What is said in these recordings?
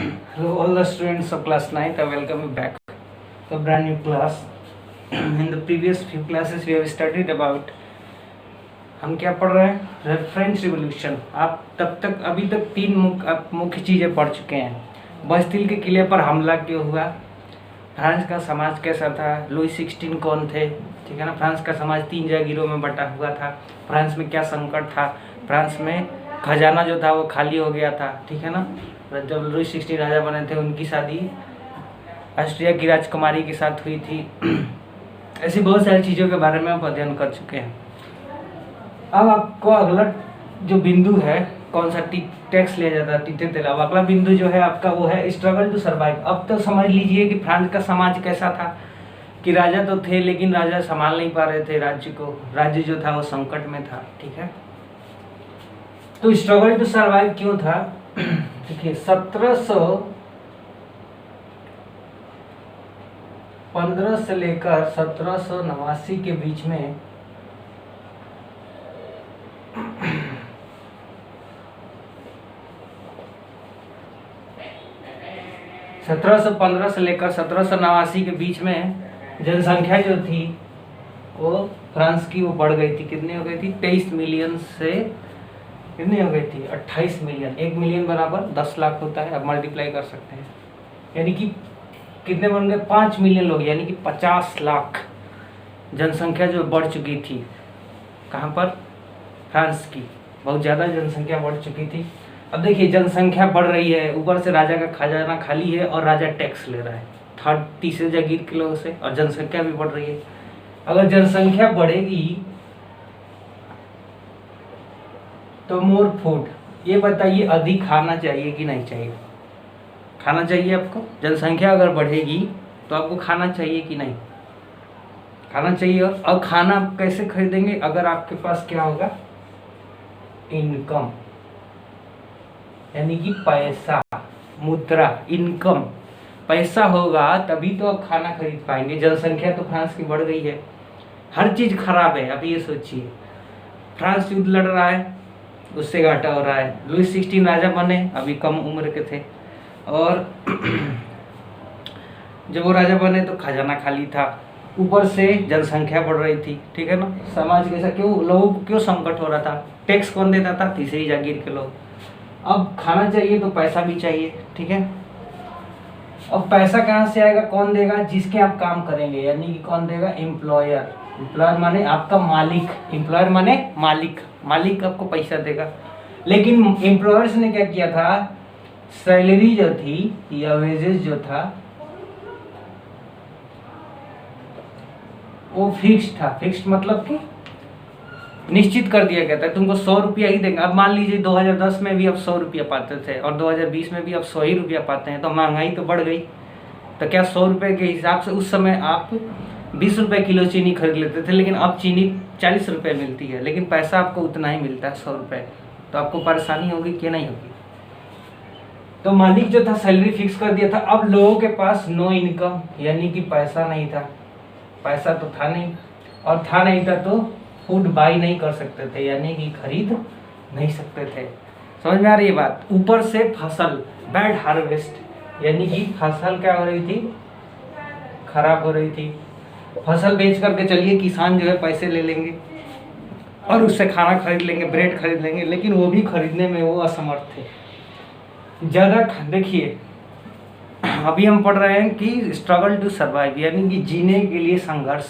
Hello, all the students of class 9th. I welcome you back to a brand new class. In the previous few classes, we have studied about हम क्या पढ़ रहे हैं, French revolution. आप तब तक अभी तक तीन मुख्य चीज़ें पढ़ चुके हैं। बस्तिल के किले पर हमला क्यों हुआ, फ्रांस का समाज कैसा था, लुई 16 कौन थे, ठीक है ना। फ्रांस का समाज 3 जागीरों में बटा हुआ था। फ्रांस में क्या संकट था, फ्रांस में खजाना जो था वो खाली हो गया था, ठीक है ना। जब लुई 16 राजा बने थे, उनकी शादी ऑस्ट्रिया की राजकुमारी के साथ हुई थी। ऐसी बहुत सारी चीज़ों के बारे में आप अध्ययन कर चुके हैं। अब आपको अगला जो बिंदु है, कौन सा टैक्स लिया जाता है, तीसरे तेल। अब अगला बिंदु जो है आपका वो है स्ट्रगल टू सर्वाइव। अब तो समझ लीजिए कि फ्रांस का समाज कैसा था, कि राजा तो थे लेकिन राजा संभाल नहीं पा रहे थे राज्य को। राज्य जो था वो संकट में था, ठीक है। तो स्ट्रगल टू सर्वाइव क्यों था, देखिए 1715 से लेकर 1789 के बीच में 1715 से लेकर 1789 के बीच में जनसंख्या जो थी वो फ्रांस की वो बढ़ गई थी। कितनी हो गई थी, 23 मिलियन से कितनी हो गई थी, 28 मिलियन। 1 मिलियन बराबर 10 लाख होता है, अब मल्टीप्लाई कर सकते हैं। यानी कि कितने बन गए, 5 मिलियन लोग, यानी कि 50 लाख जनसंख्या जो बढ़ चुकी थी। कहाँ पर, फ्रांस की बहुत ज़्यादा जनसंख्या बढ़ चुकी थी। अब देखिए जनसंख्या बढ़ रही है, ऊपर से राजा का खजाना खाली है और राजा टैक्स ले रहा है तीसरे जागीर के लोगों से, और जनसंख्या भी बढ़ रही है। अगर जनसंख्या बढ़ेगी तो मोर फूड, ये बताइए अधिक खाना चाहिए कि नहीं चाहिए। खाना चाहिए आपको। जनसंख्या अगर बढ़ेगी तो आपको खाना चाहिए कि नहीं, खाना चाहिए। और खाना आप कैसे खरीदेंगे, अगर आपके पास क्या होगा, इनकम, यानी कि पैसा, मुद्रा, इनकम, पैसा होगा तभी तो आप खाना खरीद पाएंगे। जनसंख्या तो फ्रांस की बढ़ गई है, हर चीज खराब है। अब ये सोचिए, फ्रांस युद्ध लड़ रहा है, उससे घाटा हो रहा है। लुई 16 राजा बने, अभी कम उम्र के थे, और जब वो राजा बने तो खजाना खाली था, ऊपर से जनसंख्या बढ़ रही थी, ठीक है ना। समाज कैसा, क्यों लोगों को क्यों संकट हो रहा था, टैक्स कौन देता था, तीसरी जागीर के लोग। अब खाना चाहिए तो पैसा भी चाहिए, ठीक है। अब पैसा कहाँ से आएगा, कौन देगा, जिसके आप काम करेंगे, यानी कि कौन देगा, एम्प्लॉयर। एम्प्लॉयर माने आपका मालिक, एम्प्लॉयर माने मालिक, मालिक आपको पैसा देगा। लेकिन एम्प्लॉयर्स ने क्या किया था, सैलरी जो थी या वेजेस जो था वो फिक्स्ड था। फिक्स्ड मतलब कि निश्चित कर दिया गया था, तुमको 100 रुपया ही देंगे। अब मान लीजिए 2010 में भी अब 100 रुपया पाते थे और 2020 में भी अब 100 ही रुपया पाते हैं, तो महंगाई तो बढ़ गई। तो क्या 100 रुपये के हिसाब से उस समय आप 20 रुपये किलो चीनी खरीद लेते थे, लेकिन अब चीनी 40 रुपये मिलती है, लेकिन पैसा आपको उतना ही मिलता है, 100 रुपये। तो आपको परेशानी होगी कि नहीं होगी। तो मालिक जो था सैलरी फिक्स कर दिया था। अब लोगों के पास नो इनकम, यानी कि पैसा नहीं था, पैसा तो था नहीं, और था नहीं था तो फूड बाई नहीं कर सकते थे, यानी कि खरीद नहीं सकते थे। समझ में आ रही है बात। ऊपर से फसल, बैड हार्वेस्ट, यानी कि फसल क्या हो रही थी, खराब हो रही थी। फसल बेच करके चलिए किसान जो है पैसे ले लेंगे और उससे खाना खरीद लेंगे, ब्रेड खरीद लेंगे, लेकिन वो भी खरीदने में वो असमर्थ थे ज़्यादा। देखिए अभी हम पढ़ रहे हैं कि स्ट्रगल टू सर्वाइव, यानी कि जीने के लिए संघर्ष।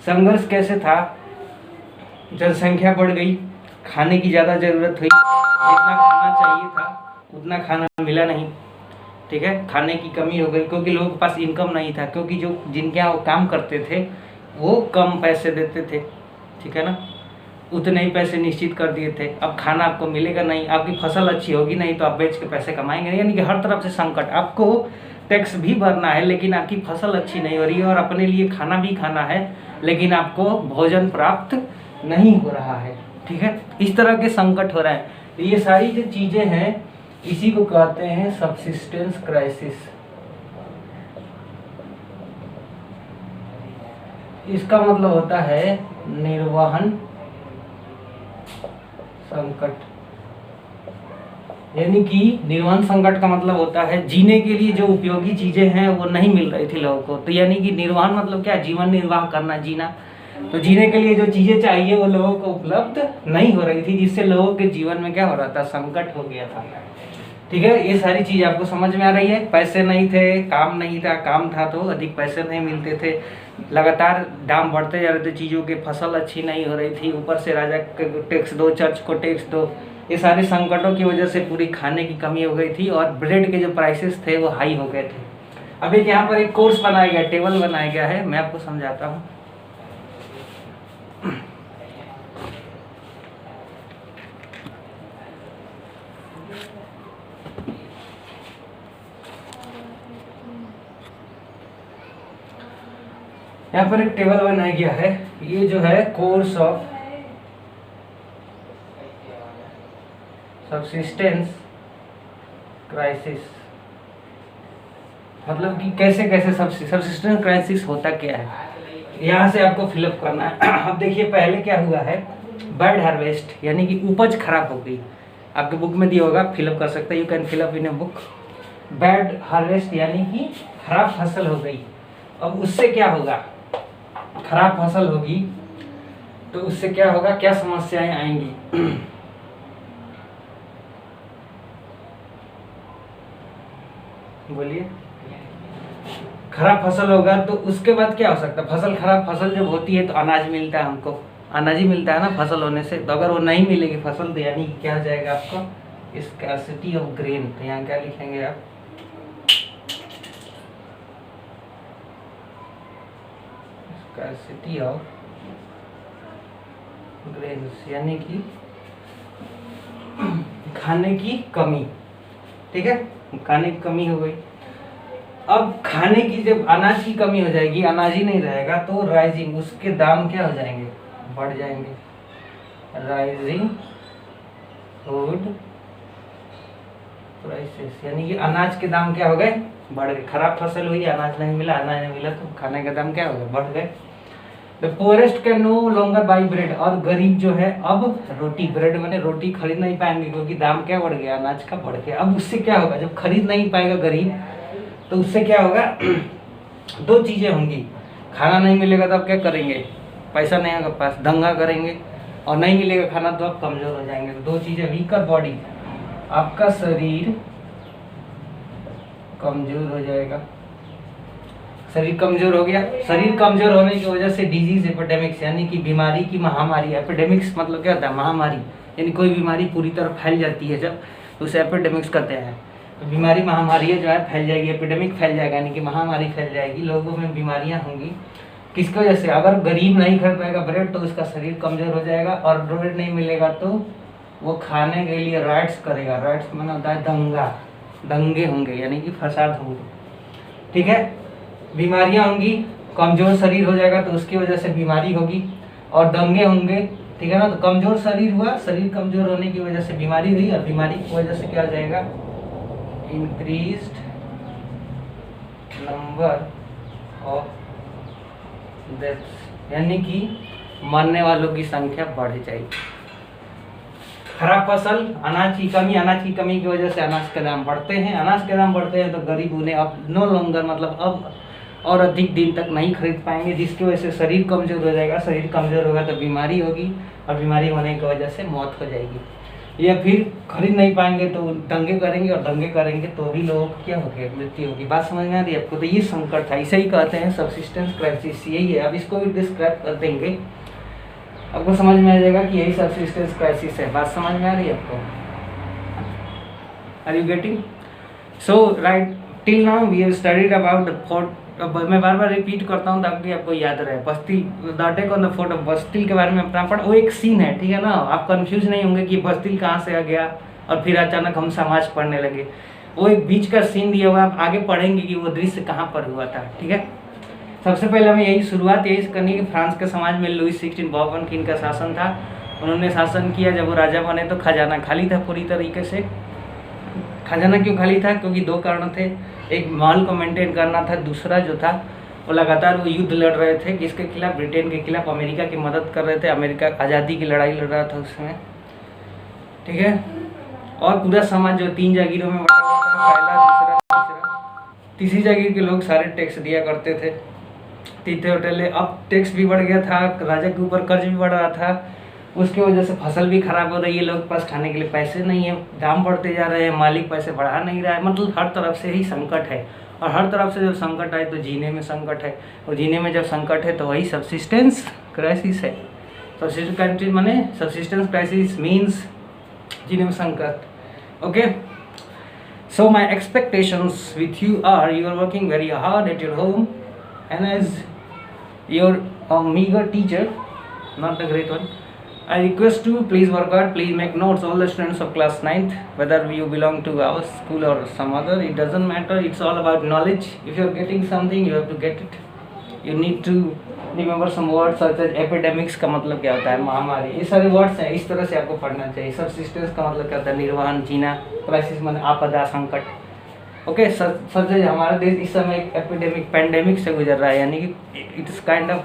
संघर्ष कैसे था, जनसंख्या बढ़ गई, खाने की ज़्यादा ज़रूरत हुई, जितना खाना चाहिए था उतना खाना मिला नहीं, ठीक है। खाने की कमी हो गई क्योंकि लोगों के पास इनकम नहीं था, क्योंकि जो जिनके यहाँ वो काम करते थे वो कम पैसे देते थे, ठीक है ना। उतने ही पैसे निश्चित कर दिए थे। अब खाना आपको मिलेगा नहीं, आपकी फसल अच्छी होगी नहीं तो आप बेच के पैसे कमाएंगे नहीं, यानी कि हर तरफ से संकट। आपको टैक्स भी भरना है लेकिन आपकी फसल अच्छी नहीं हो रही है, और अपने लिए खाना भी खाना है लेकिन आपको भोजन प्राप्त नहीं हो रहा है, ठीक है। इस तरह के संकट हो रहे हैं। ये सारी जो चीज़ें हैं इसी को कहते हैं सबसिस्टेंस क्राइसिस। इसका मतलब होता है निर्वहन संकट। यानी कि निर्वाण संकट का मतलब होता है जीने के लिए जो उपयोगी चीजें हैं वो नहीं मिल रही थी लोगों को। तो यानी कि निर्वाण मतलब क्या, जीवन निर्वाह करना, जीना। तो जीने के लिए जो चीजें चाहिए वो लोगों को उपलब्ध नहीं हो रही थी, जिससे लोगों के जीवन में क्या हो रहा था, संकट हो गया था। ठीक है, ये सारी चीज आपको समझ में आ रही है। पैसे नहीं थे, काम नहीं था, काम था तो अधिक पैसे नहीं मिलते थे, लगातार दाम बढ़ते जा रहे थे चीज़ों के, फसल अच्छी नहीं हो रही थी, ऊपर से राजा को टैक्स दो, चर्च को टैक्स दो। ये सारे संकटों की वजह से पूरी खाने की कमी हो गई थी और ब्रेड के जो प्राइसेस थे वो हाई हो गए थे। अब एक यहाँ पर एक कोर्स बनाया गया, टेबल बनाया गया है, मैं आपको समझाता हूँ। यहाँ पर एक टेबल बनाया गया है, ये जो है कोर्स ऑफ सबसिस्टेंस क्राइसिस, मतलब कि कैसे कैसे सबसिस्टेंस क्राइसिस होता क्या है, यहाँ से आपको फिलअप करना है। अब देखिए पहले क्या हुआ है, बैड हार्वेस्ट यानी कि उपज खराब हो गई। आपके बुक में दिया होगा, फिलअप कर सकते हैं, you can fill up in a book. Bad harvest यानी कि खराब फसल हो गई। अब उससे क्या होगा, खराब फसल होगी तो उससे क्या होगा, क्या समस्याएं आएंगी। बोलिए। खराब फसल होगा तो उसके बाद क्या हो सकता है, फसल खराब, फसल जब होती है तो अनाज मिलता है, हमको अनाज ही मिलता है ना फसल होने से। तो अगर वो नहीं मिलेगी फसल तो यानी क्या हो जाएगा आपको, स्कार्सिटी ऑफ ग्रेन। तो यहाँ क्या लिखेंगे आप, स्कार्सिटी ऑफ ग्रेन्स यानी कि खाने की कमी। ठीक है, खाने की कमी हो गई। अब खाने की, जब अनाज की कमी हो जाएगी, अनाज ही नहीं रहेगा तो राइजिंग, उसके दाम क्या हो जाएंगे, बढ़ जाएंगे। राइजिंग फूड प्राइसेस यानी कि अनाज के दाम क्या हो गए, बढ़ गए। खराब फसल हुई, अनाज नहीं मिला, अनाज नहीं मिला तो खाने का दाम क्या हो गया, बढ़ गए। The poorest can no longer buy bread, और गरीब जो है अब रोटी, ब्रेड मैंने रोटी खरीद नहीं पाएंगे क्योंकि दाम क्या बढ़ गया, अनाज का बढ़ गया। अब उससे क्या होगा, जब खरीद नहीं पाएगा गरीब तो उससे क्या होगा, दो चीजें होंगी, खाना नहीं मिलेगा तो आप क्या करेंगे, पैसा नहीं होगा पास, दंगा करेंगे, और नहीं मिलेगा खाना तो आप कमजोर हो जाएंगे। तो दो चीजें, वीकर बॉडी, आपका शरीर कमजोर हो जाएगा। शरीर कमजोर हो गया, शरीर कमजोर होने की वजह से डिजीज एपिडेमिक्स यानी कि बीमारी की महामारी। एपिडेमिक्स मतलब क्या होता है, महामारी, यानी कोई बीमारी पूरी तरह फैल जाती है जब, तो उसे एपिडेमिक्स कहते हैं। तो बीमारी महामारी जो है फैल जाएगी, एपिडेमिक फैल जाएगा यानी कि महामारी फैल जाएगी, लोगों में बीमारियां होंगी। किसकी वजह से, अगर गरीब नहीं खरीद पाएगा ब्रेड तो उसका शरीर कमजोर हो जाएगा, और ब्रेड नहीं मिलेगा तो वो खाने के लिए राइट्स करेगा। राइट्स माना होता है दंगा, दंगे होंगे यानी कि फसाद होंगे। ठीक है, बीमारियां होंगी, कमजोर शरीर हो जाएगा तो उसकी वजह से बीमारी होगी, और दंगे होंगे। ठीक है ना, तो कमजोर शरीर हुआ, शरीर कमजोर होने की वजह से बीमारी हुई, और बीमारी की वजह से क्या हो जाएगा, इंक्रीज्ड नंबर ऑफ डेथ्स यानी कि मरने वालों की संख्या बढ़ जाएगी। खराब फसल, अनाज की कमी, अनाज की कमी की वजह से अनाज के दाम बढ़ते हैं, अनाज के दाम बढ़ते हैं तो गरीब उन्हें अब नो लॉन्गर मतलब अब और अधिक दिन तक नहीं खरीद पाएंगे, जिसकी वजह से शरीर कमजोर हो जाएगा। शरीर कमजोर होगा तो बीमारी होगी, और बीमारी होने की वजह से मौत हो जाएगी। या फिर खरीद नहीं पाएंगे तो दंगे करेंगे, और दंगे करेंगे तो भी लोगों को क्या हो गया, मृत्यु होगी। बात समझ में आ रही है आपको। तो ये संकट था, इसे ही कहते हैं सबसिस्टेंस क्राइसिस, यही है। अब इसको भी डिस्क्राइब कर देंगे, आपको समझ में आ जाएगा कि यही सबसिस्टेंस क्राइसिस है। बात समझ में आ रही है आपको, are you getting? So right, till now we have studied about the fort. अब मैं बार बार रिपीट करता हूँ ताकि आपको याद रहे। बस्तिल, the attack on the fort of बस्तिल के बारे में अपना पढ़, वो एक सीन है, ठीक है ना। आप कंफ्यूज नहीं होंगे कि बस्तिल कहाँ से आ गया और फिर अचानक हम समाज पढ़ने लगे। वो एक बीच का सीन दिया हुआ, आप आगे पढ़ेंगे कि वो दृश्य कहाँ पर हुआ था। ठीक है, सबसे पहले हमें यही शुरुआत यही करनी है कि फ्रांस के समाज में लुई 16 बॉर्बन किंग का शासन था। उन्होंने शासन किया, जब वो राजा बने तो खजाना खाली था पूरी तरीके से। खजाना क्यों खाली था? क्योंकि दो कारण थे, एक माल को मेंटेन करना था, दूसरा जो था वो लगातार वो युद्ध लड़ रहे थे। किसके खिलाफ? ब्रिटेन के खिलाफ। अमेरिका की मदद कर रहे थे, अमेरिका आज़ादी की लड़ाई लड़ रहा था उसमें। ठीक है, और पूरा समाज जो 3 जागीरों में बटा हुआ था, पहला, दूसरा, तीसरा, तीसरी जागीर के लोग सारे टैक्स दिया करते थे, तीते होटले। अब टैक्स भी बढ़ गया था, राजा के ऊपर कर्ज भी बढ़ रहा था, उसकी वजह से फसल भी खराब हो रही है, लोग के पास खाने के लिए पैसे नहीं है, दाम बढ़ते जा रहे हैं, मालिक पैसे बढ़ा नहीं रहा है, मतलब हर तरफ से ही संकट है। और हर तरफ से जब संकट आए तो जीने में संकट है, और जीने में जब संकट है तो वही सब्सिस्टेंस क्राइसिस है। सब्सिस्टेंस माने सब्सिस्टेंस क्राइसिस मीन्स जीने में संकट। Okay, so my expectations with you are you are working very hard at your home, and as your meager teacher, not the great one, I request you, please work hard, please make notes, all the students of class 9th, whether you belong to our school or some other, it doesn't matter, it's all about knowledge. If you are getting something, you have to get it. You need to remember some words such as epidemics का मतलब क्या होता है, महामारी, ये सारे words हैं, इस तरह से आपको पढ़ना चाहिए। सबसिस्टेंस का मतलब क्या होता है, निर्वहन, जीना, क्राइसिस माने आपदा, संकट। ओके, सच है हमारा देश इस समय एक एपिडेमिक, पैंडेमिक से गुजर रहा है, यानी कि it is kind of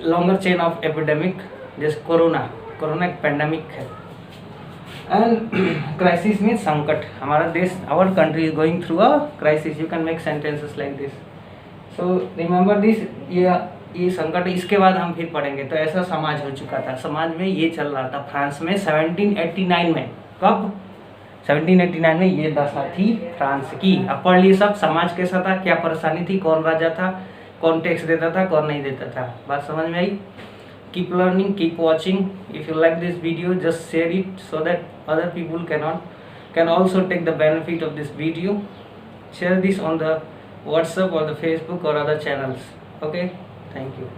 longer chain of epidemic, जैसे कोरोना एक पैंडेमिक है। एंड क्राइसिस मीन्स संकट, हमारा देश, our country is going through a crisis, you can make sentences like this. So remember this, ये संकट, इसके बाद हम फिर पढ़ेंगे। तो ऐसा समाज हो चुका था, समाज में ये चल रहा था फ्रांस में 1789 में। कब? 1789 में ये दशा थी फ्रांस की। अब पढ़ लिए सब, समाज कैसा था, क्या परेशानी थी, कौन राजा था, कौन टैक्स देता था, कौन नहीं देता था। बात समझ में आई? Keep learning, keep watching. If you like this video, just share it so that other people can also take the benefit of this video. Share this on the WhatsApp or the Facebook or other channels. Okay, thank you.